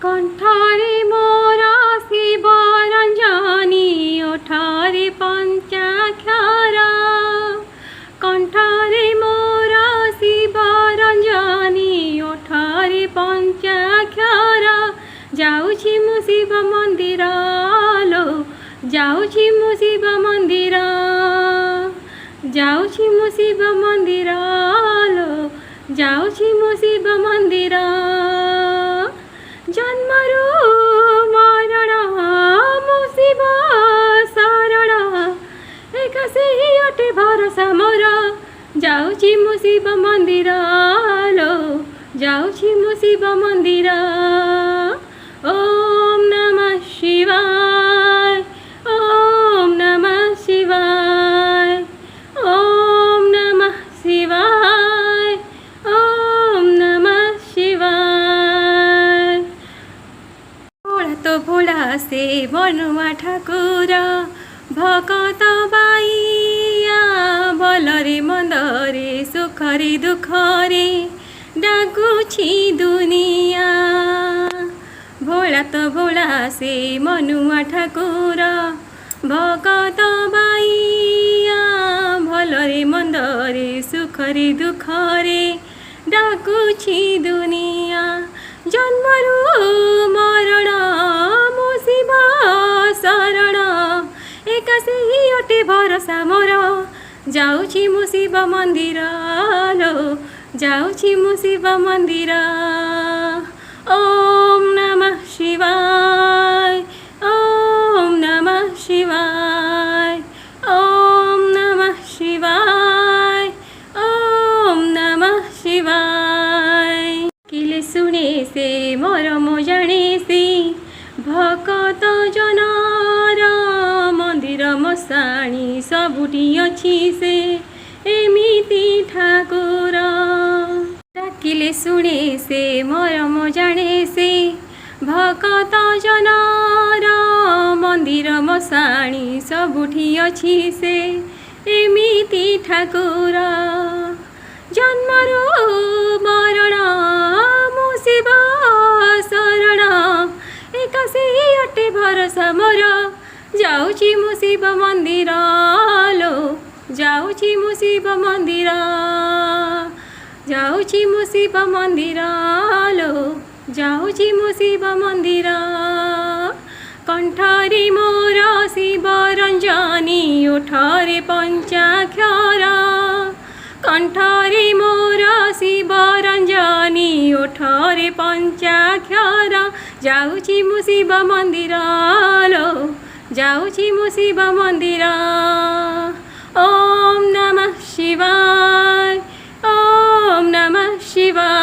कंठरे मोरा शिव रंजनी ओठरे पंचाक्षरा कंठरे मोरा शिव रंजनी ओठरे पंचाक्षरा जाऊछि मु शिव मंदिर लो जाऊछि मु शिव मंदिर जाऊछि मु शिव मंदिर लो जाऊछि मु शिव मंदिर जन्मरू मरण मु शिव शरण एक ही अटे भरोसा मोर जाऊछि मु शिव मंदिर लो जाऊछि मु शिव मंदिर ओम नमः शिवाय ओम नमः शिवाय ओम नमः शिवाय ओम नमः शिवाय भोला तो भोला से बनुआ ठाकुर भकत बाइया भलरे मंदरे सुखरे दुखरे डाकुछि दुनिया भोला तो भोला से मनुआ ठाकुर भकत बाइया भलरे मंदरे सुखरे दुखरे डाकुछि दुनिया जन्मरू मरण मु शिव शरण एक ही अटे भरोसा मोर जाऊछि मु शिव मंदिर लो जाऊछि मु शिव मंदिर ओम नमः शिवाय ओम नमः शिवाय ओम नमः शिवाय ओम नमः शिवाय किले सुने से मरम जाने से भकत जनार मंदिर मशाणी सबुटी अछि से एमिति ठाकुर डाकिले सुने से मरम जाने से भकत जनार मंदिर मशाणी सबुठी अछि से एमिति ठाकुर जन्मरू मरण मु शिव शरण एक ही अटे भरोसा मोर जाऊछि मु शिव मंदिर लो जाऊछि मु शिव मंदिर जाऊछि मु शिव मंदिर लो जाऊछि मु शिव मंदिर कंठरे मोर शिव रंजनी ओठरे पंचाक्षरा कंठरे मोर शिव रंजनी ओठरे पंचाक्षरा जाऊछि मु शिव मंदिर लो जाऊछि मु शिव मंदिर ओम नमः शिवाय ओम नमः शिवाय।